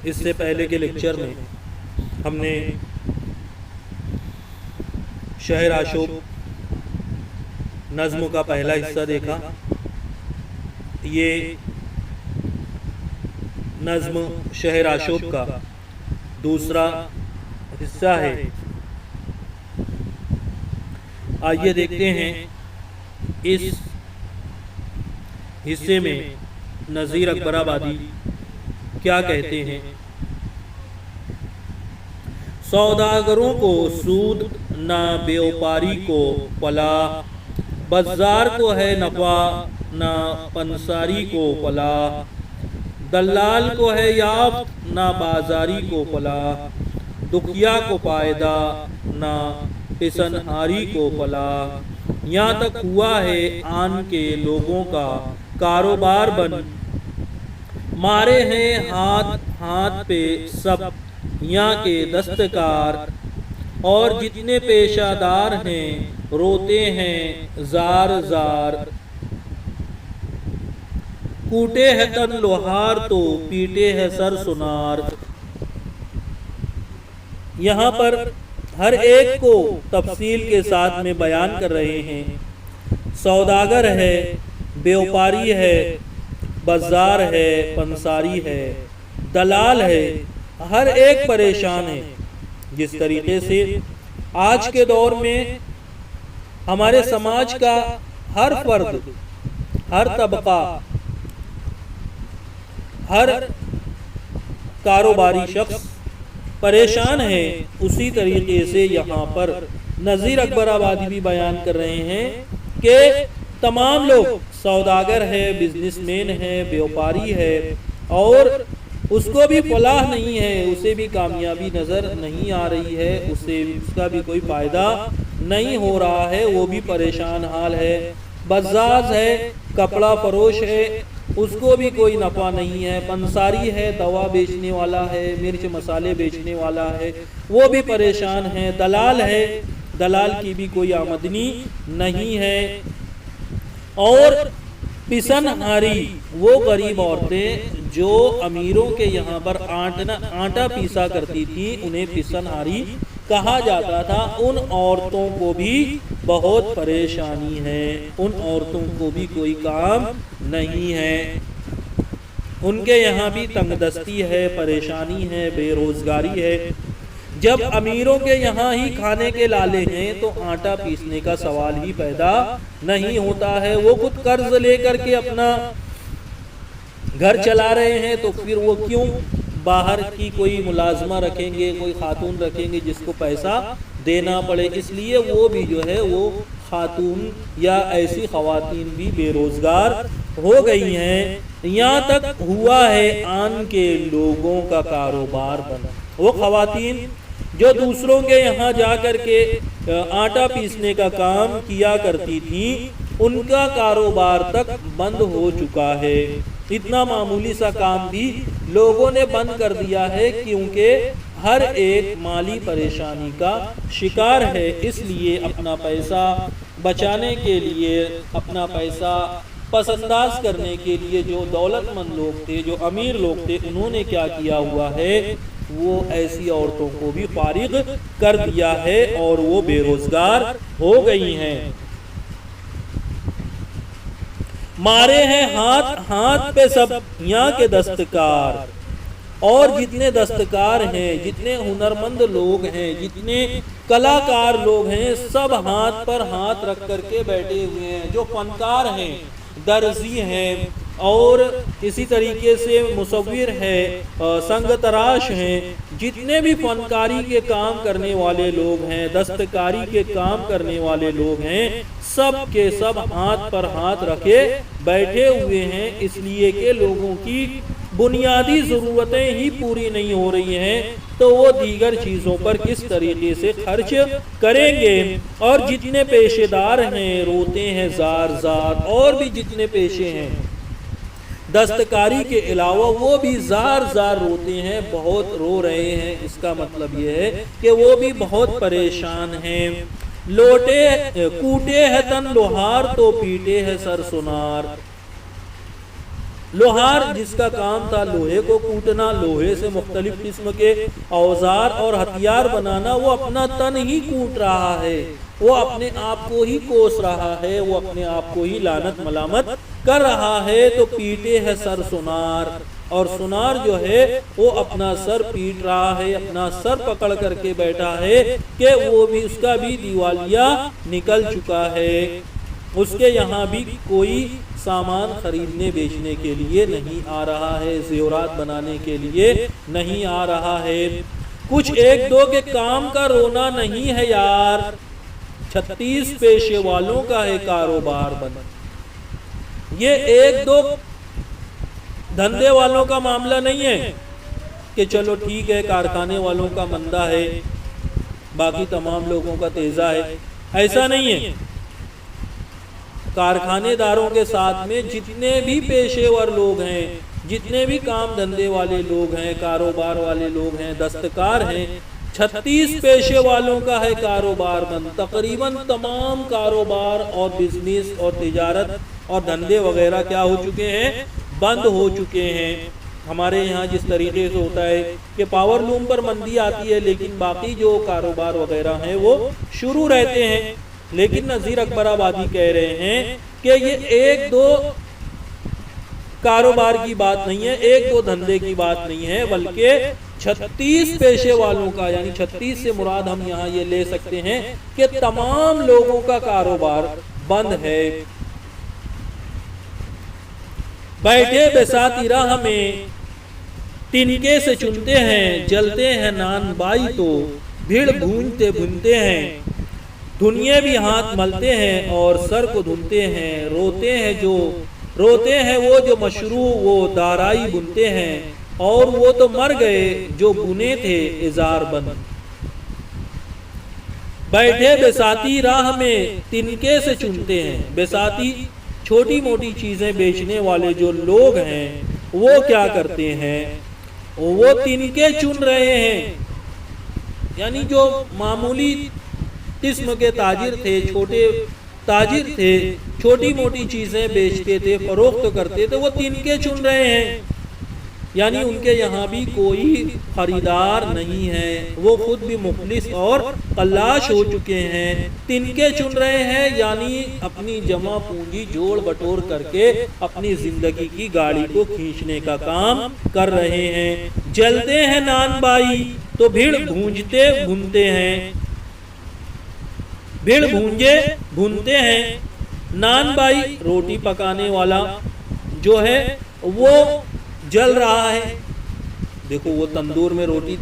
اس سے پہلے کے لیکچر میں ہم نے شہر عاشوب نظم کا پہلا حصہ دیکھا. یہ نظم شہر عاشوب کا دوسرا حصہ ہے. آئیے دیکھتے ہیں اس حصے میں نذیر اکبر آبادی کیا کہتے ہیں. سوداگروں کو سود نہ بیوپاری کو فلاح، بازار کو ہے نفع نہ پنساری کو فلاح، دلال کو ہے یافت نہ بازاری کو فلاح، دکھیا کو فائدہ نہ پسنہاری کو فلاح. یہاں تک ہوا ہے آن کے لوگوں کا کاروبار بن، مارے ہیں ہاتھ ہاتھ پہ سب یہاں کے دستکار، اور جتنے پیشہ دار ہیں روتے ہیں زار زار، کوٹے ہے تن لوہار تو پیٹے ہے سر سنار. یہاں پر ہر ایک کو تفصیل کے ساتھ میں بیان کر رہے ہیں. سوداگر ہے، بیوپاری ہے، بازار ہے، پنساری ہے، دلال ہے، ہر ایک پریشان ہے. جس طریقے سے آج کے دور میں ہمارے سماج کا ہر فرد، ہر طبقہ، ہر کاروباری شخص پریشان ہے، اسی طریقے سے یہاں پر نذیر اکبر آبادی بھی بیان کر رہے ہیں کہ تمام لوگ سوداگر ہے، بزنس مین ہے، بیوپاری ہے، اور اس کو بھی فلاح نہیں ہے، اسے بھی کامیابی نظر نہیں آ رہی ہے، اس کا بھی کوئی فائدہ نہیں ہو رہا ہے، وہ بھی پریشان حال ہے. بزاز ہے، کپڑا فروش ہے، اس کو بھی کوئی نفع نہیں ہے. پنساری ہے، دوا بیچنے والا ہے، مرچ مسالے بیچنے والا ہے، وہ بھی پریشان ہے. دلال ہے، دلال کی بھی کوئی آمدنی نہیں ہے. اور پسنہاری، وہ غریب عورتیں جو امیروں کے یہاں پر آٹا پیسا کرتی تھی، انہیں پسنہاری کہا جاتا تھا. ان عورتوں کو بھی بہت پریشانی ہے، ان عورتوں کو بھی کوئی کام نہیں ہے، ان کے یہاں بھی تنگ دستی ہے، پریشانی ہے، بے روزگاری ہے. جب امیروں کے یہاں ہی کھانے کے لالے ہیں تو آٹا پیسنے کا سوال ہی پیدا نہیں ہوتا ہے. وہ خود قرض لے کر کے اپنا گھر چلا رہے ہیں، تو پھر وہ کیوں باہر کی کوئی ملازمہ رکھیں گے، کوئی خاتون رکھیں گے جس کو پیسہ دینا پڑے. اس لیے وہ بھی جو ہے وہ خاتون یا ایسی خواتین بھی بے روزگار ہو گئی ہیں. یہاں تک ہوا ہے آن کے لوگوں کا کاروبار بنا. وہ خواتین جو دوسروں کے یہاں جا کر کے آٹا پیسنے کا کام کیا کرتی تھیں، ان کا کاروبار تک بند ہو چکا ہے. اتنا معمولی سا کام بھی لوگوں نے بند کر دیا ہے، کیونکہ ہر ایک مالی پریشانی کا شکار ہے. اس لیے اپنا پیسہ بچانے کے لیے، اپنا پیسہ پس انداز کرنے کے لیے جو دولت مند لوگ تھے، جو امیر لوگ تھے، انہوں نے کیا کیا ہوا ہے، وہ ایسی عورتوں کو بھی فارغ کر دیا ہے اور وہ بے روزگار ہو گئی ہیں. مارے ہیں ہاتھ ہاتھ پہ سب یہاں کے دستکار، اور جتنے دستکار ہیں، جتنے ہنرمند لوگ ہیں، جتنے کلاکار لوگ ہیں، سب ہاتھ پر ہاتھ رکھ کر کے بیٹھے ہوئے ہیں. جو فنکار ہیں، درزی ہیں، اور اسی طریقے سے مصور ہے، سنگ تراش ہیں، جتنے بھی فنکاری کے کام کرنے والے لوگ ہیں، دستکاری کے کام کرنے والے لوگ ہیں، سب کے سب ہاتھ پر ہاتھ رکھے بیٹھے ہوئے ہیں. اس لیے کہ لوگوں کی بنیادی ضرورتیں ہی پوری نہیں ہو رہی ہیں، تو وہ دیگر چیزوں پر کس طریقے سے خرچ کریں گے. اور جتنے پیشے دار ہیں روتے ہیں زار زار، اور بھی جتنے پیشے ہیں دستکاری کے علاوہ وہ بھی زار زار روتے ہیں، بہت رو رہے ہیں. اس کا مطلب یہ ہے کہ وہ بھی بہت پریشان ہیں. لوٹے کوٹے ہے تن لوہار تو پیٹے ہے سر سنار. لوہار جس کا کام تھا لوہے کو کوٹنا، لوہے سے مختلف قسم کے اوزار اور ہتھیار بنانا، وہ اپنا تن ہی کوٹ رہا ہے، وہ اپنے آپ کو ہی کوس رہا ہے، وہ اپنے آپ کو ہی لعنت ملامت کر رہا ہے، تو پیٹے ہے سر سنار، اور سنار جو ہے وہ اپنا سر پیٹ رہا ہے، اپنا سر پکڑ کر کے بیٹھا ہے کہ وہ بھی، اس کا بھی دیوالیہ نکل چکا ہے، اس کے یہاں بھی کوئی سامان خریدنے بیچنے کے لیے نہیں آ رہا ہے، زیورات بنانے کے لیے نہیں آ رہا ہے۔ کچھ ایک دو کے کام کا رونا نہیں ہے یار، 36 پیشے والوں کا ہے کاروبار بند۔ یہ ایک دو دھندے والوں کا معاملہ نہیں ہے کہ چلو ٹھیک ہے کارخانے والوں کا مندہ ہے، باقی تمام لوگوں کا تیزا ہے، ایسا نہیں ہے۔ کارخانے داروں کے ساتھ میں جتنے بھی پیشے ور لوگ ہیں، جتنے بھی کام دھندے والے لوگ ہیں، کاروبار والے لوگ ہیں، دستکار ہیں، 36 پیشے والوں کا ہے کاروبار بند۔ تقریباً تمام کاروبار اور بزنس اور تجارت اور دھندے وغیرہ کیا ہو چکے ہیں؟ بند ہو چکے ہیں۔ ہمارے یہاں جس طریقے سے ہوتا ہے کہ پاور لوم پر مندی آتی ہے لیکن باقی جو کاروبار وغیرہ ہیں وہ شروع رہتے ہیں، لیکن نذیر اکبر آبادی کہہ رہے ہیں کہ یہ ایک دو کاروبار کی بات نہیں ہے، ایک دو دھندے کی بات نہیں ہے، بلکہ 36 پیشے والوں کا، یعنی 36 سے مراد ہم یہاں یہ لے سکتے ہیں کہ تمام لوگوں کا کاروبار بند ہے۔ بیٹھے بساتی راہ میں تنکے سے چنتے ہیں، جلتے ہیں نان بائی تو بھیڑ بھونتے بھونتے ہیں، دنیا بھی ہاتھ ملتے ہیں اور سر کو دھنتے ہیں، روتے ہیں وہ جو مشروع وہ دارائی بنتے ہیں، اور وہ تو مر گئے جو بنے تھے ازار بند۔ بیٹھے بساتی راہ میں تنکے سے چنتے ہیں، بساتی چھوٹی موٹی چیزیں بیچنے والے جو لوگ ہیں وہ کیا کرتے ہیں؟ وہ تنکے چن رہے ہیں، یعنی جو معمولی قسم کے تاجر تھے، چھوٹے تاجر تھے، چھوٹی موٹی چیزیں بیچتے تھے، فروخت کرتے تھے، وہ تنکے چن رہے ہیں، یعنی ان کے یہاں بھی کوئی خریدار نہیں ہے، وہ خود بھی مفلس اور قلاش ہو چکے ہیں، تنکے چن رہے ہیں، یعنی اپنی جمع پونجی جوڑ بٹور کر کے اپنی زندگی کی گاڑی کو کھینچنے کا کام کر رہے ہیں۔ جلتے ہیں نان بائی تو بھیڑ بھونجتے بھونتے ہیں، بھیڑ بھونجے بھونتے ہیں، نان بائی روٹی پکانے والا جو ہے وہ جل رہا ہے، دیکھو وہ تندور میں روٹی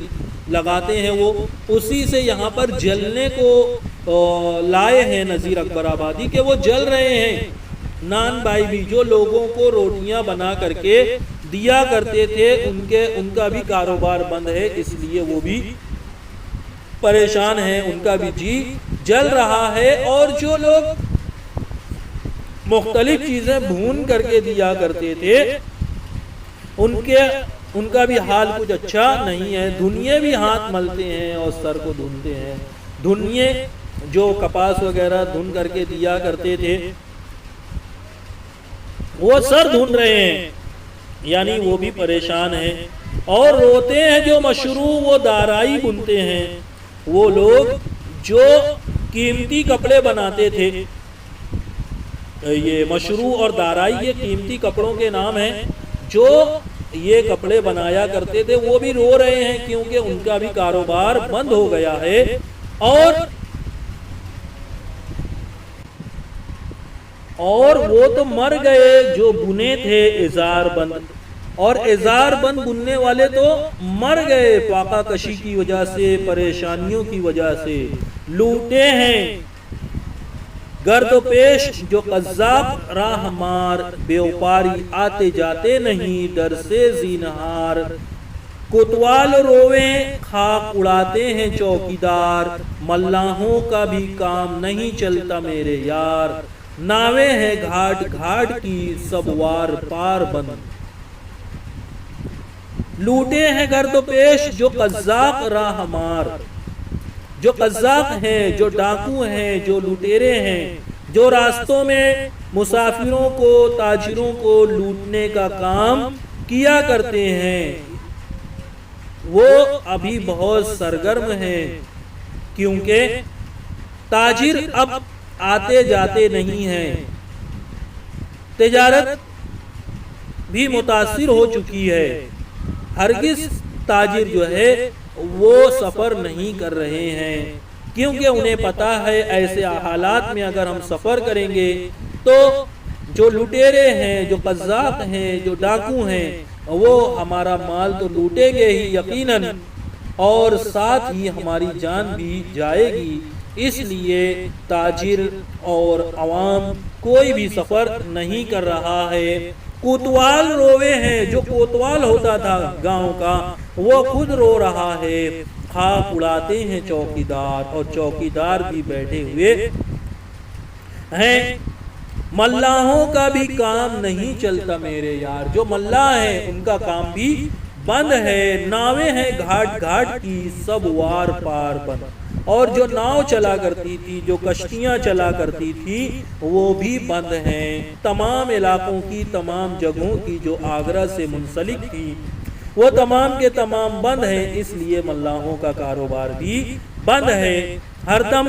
لگاتے ہیں، وہ اسی سے یہاں پر جلنے کو لائے ہیں نذیر اکبر آبادی کہ وہ جل رہے ہیں۔ نان بائی بھی جو لوگوں کو روٹیاں بنا کر کے دیا کرتے تھے، ان کا بھی کاروبار بند ہے، اس لیے وہ بھی پریشان ہیں، ان کا بھی جی جل رہا ہے، اور جو لوگ مختلف چیزیں بھون کر کے دیا کرتے تھے ان کا بھی حال کچھ اچھا نہیں ہے، دھنیے بھی ہاتھ ملتے ہیں اور سر کو دھنتے ہیں، دھنیے جو کپاس وغیرہ دھن کر کے دیا کرتے تھے وہ سر دھن رہے ہیں، یعنی وہ بھی پریشان ہیں، اور روتے ہیں جو مشروع وہ دارائی بنتے ہیں، وہ لوگ جو قیمتی کپڑے بناتے تھے، یہ مشروع اور دارائی یہ قیمتی کپڑوں کے نام ہیں، جو یہ کپڑے بنایا کرتے تھے وہ بھی رو رہے ہیں کیونکہ ان کا بھی کاروبار بند ہو گیا ہے، اور وہ تو مر گئے جو بنے تھے ازار بند، اور ازار بند بننے والے تو مر گئے فاقہ کشی کی وجہ سے، پریشانیوں کی وجہ سے، لوٹے ہیں گرد و پیش جو قذاب راہ مار، بیوپاری آتے جاتے نہیں ڈر سے زینہار، کوتوال رویں خاک اڑاتے ہیں چوکیدار، ملاحوں کا بھی کام نہیں چلتا میرے یار، ناویں ہیں گھاٹ گھاٹ کی سبوار پار بند، لوٹے ہیں گرد و پیش جو قذاب راہ مار، جو قذاق ہیں، جو ڈاکو ہیں، جو لٹیرے ہیں، جو راستوں میں مسافروں کو، تاجروں کو لوٹنے کا کام کیا کرتے ہیں، وہ ابھی بہت سرگرم ہیں، کیونکہ تاجر اب آتے جاتے نہیں ہیں، تجارت بھی متاثر ہو چکی ہے۔ ہرگز تاجر جو ہے وہ سفر نہیں کر رہے ہیں، کیونکہ انہیں پتا ہے ایسے حالات میں اگر ہم سفر کریں گے تو جو لٹیرے ہیں، جو قذاق ہیں، جو ڈاکو ہیں، وہ ہمارا مال تو لوٹیں گے ہی یقیناً، اور ساتھ ہی ہماری جان بھی جائے گی۔ اس لیے تاجر اور عوام کوئی بھی سفر نہیں کر رہا ہے۔ کوتوال روے ہیں، جو کوتوال ہوتا تھا گاؤں کا، وہ خود رو رہا ہے۔ خاک اڑاتے ہیں چوکیدار، اور چوکیدار بھی بیٹھے ہوئے ہیں۔ ملاحوں کا بھی کام نہیں چلتا میرے یار، جو ملاح ہیں ان کا کام بھی بند ہے۔ ناویں ہیں گھاٹ گھاٹ کی، سب وار پار بند، اور جو ناؤ چلا کرتی تھی، جو کشتیاں چلا کرتی تھی، وہ بھی بند ہیں۔ تمام علاقوں کی، تمام جگہوں کی جو آگرہ سے منسلک تھی، وہ تمام کے تمام بند ہیں۔ اس لیے ملاحوں کا کاروبار بھی بند ہے۔ ہر دم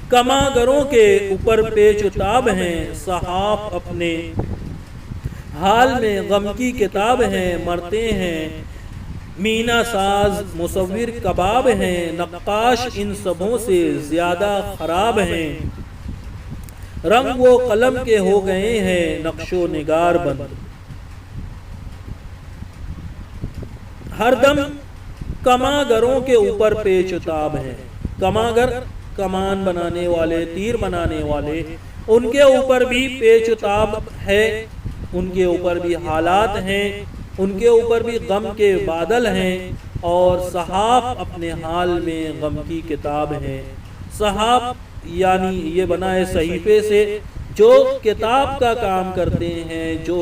کماگروں کے اوپر پیچ و تاب ہیں، صحاف اپنے حال میں غم کی کتاب ہیں، مرتے ہیں مینا ساز مصور کباب ہیں، نقاش ان سبوں سے زیادہ خراب ہیں، رنگ وہ قلم کے ہو گئے ہیں، نقش و نگار بند۔ ہر دم کماگروں کے اوپر پیچ و تاب ہیں۔ کماگر کمان بنانے والے، تیر بنانے والے، ان کے اوپر بھی پیچ و تاب ہے، ان کے اوپر بھی حالات ہیں، ان کے اوپر بھی غم کے بادل ہیں، اور صحاف اپنے حال میں غم کی کتاب ہے۔ صحاف یعنی یہ بنا ہے صحیفے سے، جو کتاب کا کام کرتے ہیں، جو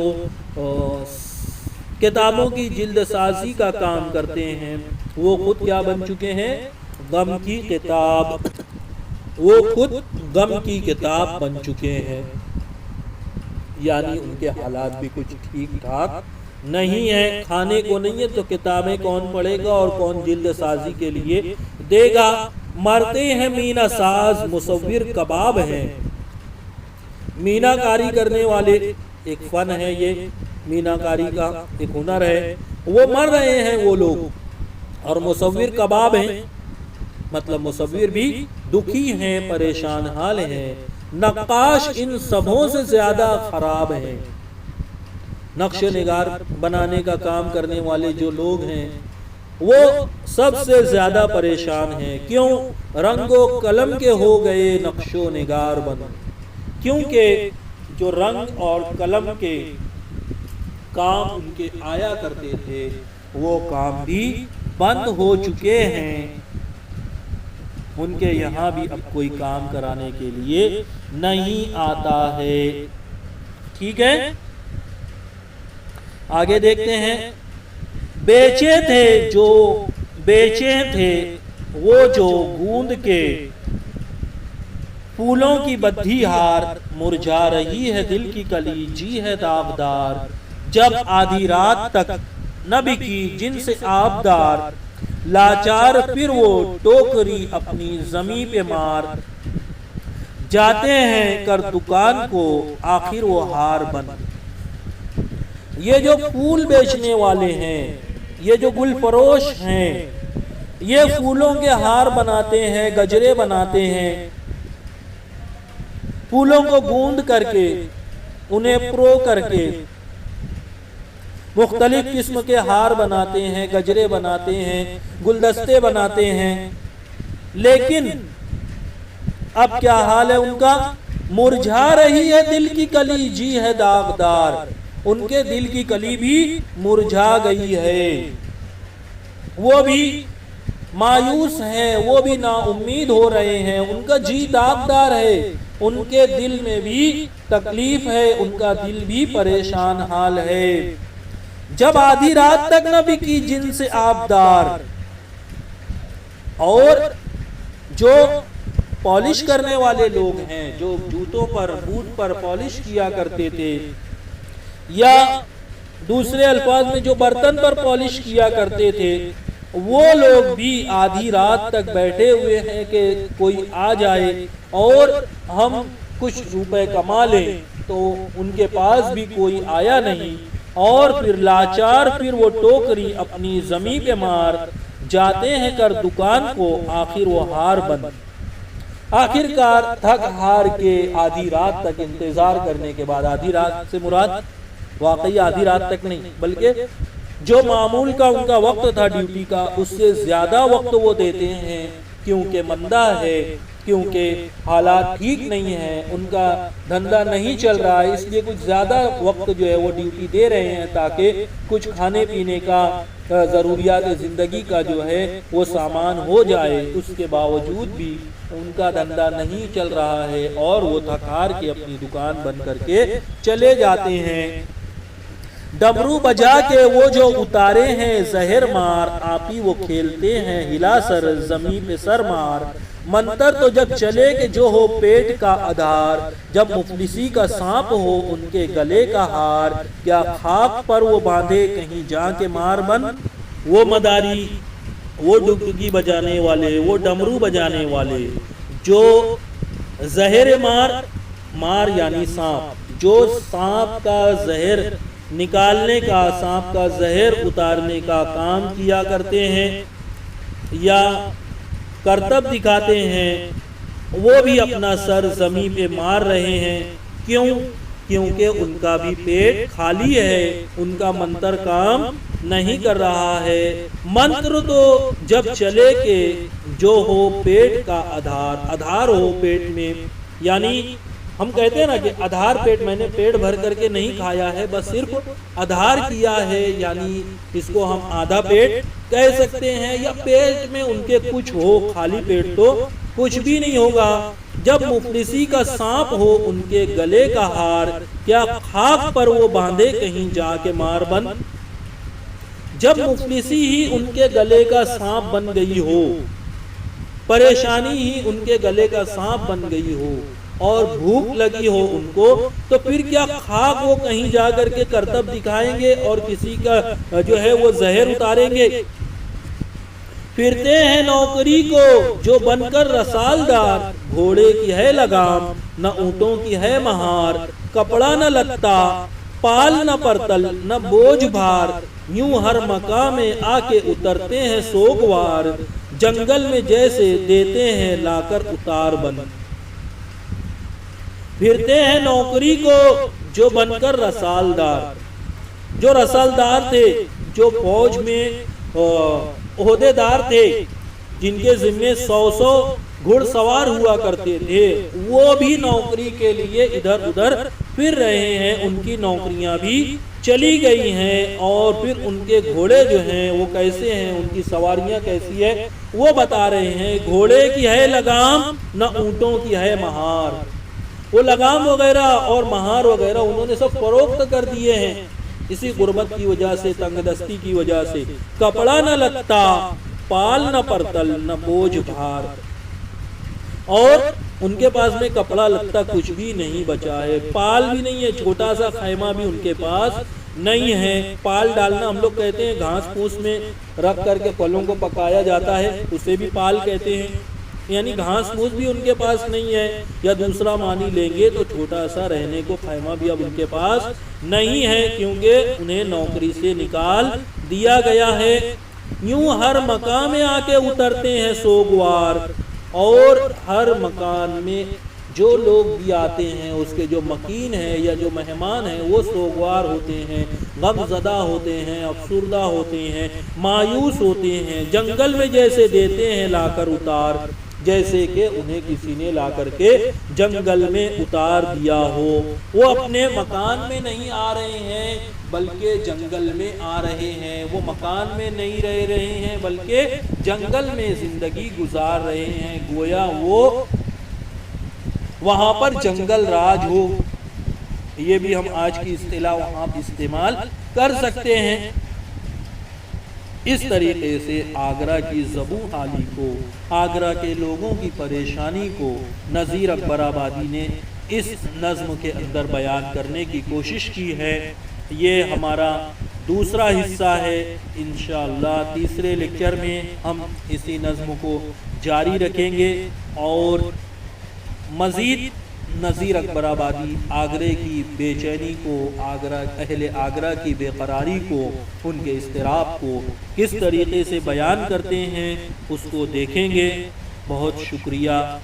کتابوں کی جلد سازی کا کام کرتے ہیں، وہ خود کیا بن چکے ہیں؟ غم کی کتاب۔ وہ خود غم کی کتاب بن چکے ہیں، یعنی ان کے حالات بھی کچھ ٹھیک ٹھاک نہیں ہے۔ کھانے کو نہیں ہے تو کتابیں کون پڑھے گا اور کون جلد سازی کے لیے دے گا؟ مرتے ہیں مینا ساز مصور کباب ہیں۔ مینا کاری کرنے والے، ایک فن ہے یہ، مینا کاری کا ایک ہنر ہے، وہ مر رہے ہیں وہ لوگ، اور مصور کباب ہیں، مطلب مصور بھی دکھی ہیں، پریشان حال ہیں۔ نقاش ان سبوں سے زیادہ خراب ہیں۔ نقش نگار بنانے کا کام کرنے والے جو لوگ ہیں، وہ سب سے زیادہ پریشان ہیں۔ کیوں؟ رنگ و قلم کے ہو گئے نقش و نگار بند، کیونکہ جو رنگ اور قلم کے کام ان کے آیا کرتے تھے، وہ کام بھی بند ہو چکے ہیں۔ ان کے یہاں بھی اب کوئی کام کرانے کے لیے نہیں آتا ہے۔ ٹھیک ہے، آگے دیکھتے ہیں۔ بیچے تھے وہ جو گوند کے پھولوں کی بدھی ہار، مرجھا رہی ہے دل کی کلی، جی ہے داغدار، جب آدھی رات تک نہ بکی جن سے آبدار، لاچار پھر وہ ٹوکری اپنی زمیں پہ مار، جاتے ہیں کر دکان کو آخر وہ ہار بند۔ یہ جو پھول بیچنے والے ہیں، یہ جو گل فروش ہیں، یہ پھولوں کے ہار بناتے ہیں، گجرے بناتے ہیں، پھولوں کو گوند کر کے، انہیں پرو کر کے مختلف قسم کے ہار بناتے ہیں، گجرے بناتے ہیں، گلدستے بناتے ہیں، لیکن اب کیا حال ہے ان کا؟ مرجھا رہی ہے دل کی کلی، جی ہے داغدار، ان کے دل کی کلی بھی مرجھا گئی ہے، وہ بھی مایوس ہیں، وہ بھی نا امید ہو رہے ہیں، ان کا جی داغدار ہے، ان کے دل میں بھی تکلیف ہے، ان کا دل بھی پریشان حال ہے۔ جب آدھی رات تک نہ بکی جن سے آبدار، اور جو پالش کرنے والے لوگ ہیں، جو جوتوں پر بوٹ پر پالش کیا کرتے تھے، یا دوسرے الفاظ میں جو برتن پر پالش کیا کرتے تھے، وہ لوگ بھی آدھی رات تک بیٹھے ہوئے ہیں کہ کوئی آ جائے اور ہم کچھ روپے کما لیں، تو ان کے پاس بھی کوئی آیا نہیں، اور پھر لاچار پھر وہ ٹوکری اپنی زمین پہ مار جاتے ہیں کر دکان کو، آخر وہ ہار بند، آخر کار تھک ہار کے آدھی رات تک انتظار کرنے کے بعد، آدھی رات سے مراد واقعی آدھی رات تک نہیں بلکہ جو معمول کا ان کا وقت تھا ڈیوٹی کا، اس سے زیادہ وقت وہ دیتے ہیں، کیونکہ مندہ ہے، کیونکہ حالات ٹھیک نہیں ہیں، ان کا دھندا نہیں چل رہا ہے، اس لیے کچھ زیادہ وقت جو ہے وہ ڈیوٹی دے رہے ہیں تاکہ کچھ کھانے پینے کا، ضروریات زندگی کا جو ہے وہ سامان ہو جائے۔ اس کے باوجود بھی ان کا دھندا نہیں چل رہا ہے اور وہ تھک ہار کے اپنی دکان بند کر کے چلے جاتے ہیں۔ ڈمرو بجا کے وہ جو اتارے ہیں زہر مار، آپی وہ کھیلتے ہیں ہلا سر زمین پہ سر مار، منتر تو جب چلے کہ جو ہو پیٹ کا آدھار، جب مفلسی کا سانپ ہو ان کے گلے کا ہار، کیا خاک پر وہ باندھے کہیں جا کے مار بند۔ وہ مداری، وہ ڈگڈگی بجانے والے، وہ ڈمرو بجانے والے جو زہر مار یعنی سانپ، جو سانپ کا زہر نکالنے کا، سانپ کا زہر اتارنے کا کام کیا کرتے ہیں یا کرتب دکھاتے ہیں، وہ بھی اپنا سر زمین پہ مار رہے ہیں۔ کیوں؟ کیونکہ ان کا بھی پیٹ خالی ہے، ان کا منتر کام نہیں کر رہا ہے۔ منتر تو جب چلے کہ جو ہو پیٹ کا آدھار ہو پیٹ میں، یعنی ہم کہتے ہیں نا کہ آدھار پیٹ، میں نے پیٹ بھر کر کے نہیں کھایا ہے، بس صرف آدھار کیا ہے، یعنی اس کو ہم آدھا پیٹ کہہ سکتے ہیں، یا پیٹ میں ان کے کچھ ہو، خالی پیٹ تو کچھ بھی نہیں ہوگا۔ جب مفلسی کا سانپ ہو ان کے گلے کا ہار، کیا خاک پر وہ باندھے کہیں جا کے مار بند۔ جب مفلسی ہی ان کے گلے کا سانپ بن گئی ہو، پریشانی ہی ان کے گلے کا سانپ بن گئی ہو اور بھوک لگی ہو ان کو، تو پھر کیا خاک وہ کہیں جا کر کے کرتب دکھائیں گے اور کسی کا جو ہے وہ زہر اتاریں گے۔ پھرتے ہیں نوکری کو جو بن کر رسالدار، گھوڑے کی ہے لگام نہ اونٹوں کی ہے مہار، کپڑا نہ لتا پال نہ پرتل نہ بوجھ بھار، یوں ہر مقام میں آ کے اترتے ہیں سوگوار، جنگل میں جیسے دیتے ہیں لا کر اتار بند۔ پھرتے ہیں نوکری کو جو بن کر رسالدار، جو رسالدار تھے، جو فوج میں عہدے دار تھے، جن کے ذمے 100 گھڑ سوار ہوا کرتے تھے، وہ بھی نوکری کے لیے ادھر ادھر پھر رہے ہیں، ان کی نوکریاں بھی چلی گئی ہیں، اور پھر ان کے گھوڑے جو ہیں وہ کیسے ہیں، ان کی سواریاں کیسی ہے وہ بتا رہے ہیں۔ گھوڑے کی ہے لگام نہ اونٹوں کی ہے مہار، وہ لگام وغیرہ اور مہار وغیرہ انہوں نے سب فروخت کر دیے ہیں اسی غربت کی وجہ سے، تنگ دستی کی وجہ سے۔ کپڑا نہ لتا پال نہ پرتل نہ بوجھ بھار، اور ان کے پاس میں کپڑا لتا کچھ بھی نہیں بچا ہے، پال بھی نہیں ہے، چھوٹا سا خیمہ بھی ان کے پاس نہیں ہے۔ پال ڈالنا ہم لوگ کہتے ہیں گھاس پھوس میں رکھ کر کے پھلوں کو پکایا جاتا ہے، اسے بھی پال کہتے ہیں، یعنی گھاس پھوس بھی ان کے پاس نہیں ہے، یا دوسرا معنی لیں گے تو چھوٹا سا رہنے کو خیمہ بھی اب ان کے پاس نہیں ہے، کیونکہ انہیں نوکری سے نکال دیا گیا ہے۔ یوں ہر مقام میں آ کے اترتے ہیں سوگوار، اور ہر مکان میں جو لوگ بھی آتے ہیں اس کے جو مکین ہیں یا جو مہمان ہیں وہ سوگوار ہوتے ہیں، غم زدہ ہوتے ہیں، افسردہ ہوتے ہیں، مایوس ہوتے ہیں، جنگل میں جیسے دیتے ہیں لا کر اتار، جیسے کہ انہیں کسی نے لا کر کے جنگل میں اتار دیا ہو۔ وہ اپنے مکان میں نہیں آ رہے ہیں بلکہ جنگل میں آ رہے ہیں، وہ مکان میں نہیں رہ رہے ہیں بلکہ جنگل میں زندگی گزار رہے ہیں، گویا وہ وہاں پر جنگل راج ہو۔ یہ بھی ہم آج کی اصطلاح وہاں استعمال کر سکتے ہیں۔ اس طریقے سے آگرہ کی زبوں حالی کو، آگرہ کے لوگوں کی پریشانی کو نذیر اکبر آبادی نے اس نظم کے اندر بیان کرنے کی کوشش کی ہے۔ یہ ہمارا دوسرا حصہ ہے۔ انشاءاللہ تیسرے لیکچر میں ہم اسی نظم کو جاری رکھیں گے اور مزید نذیر اکبر آبادی آگرے کی بے چینی کو، اہل آگرہ کی بے قراری کو، ان کے اضطراب کو کس طریقے سے بیان کرتے ہیں اس کو دیکھیں گے۔ بہت شکریہ۔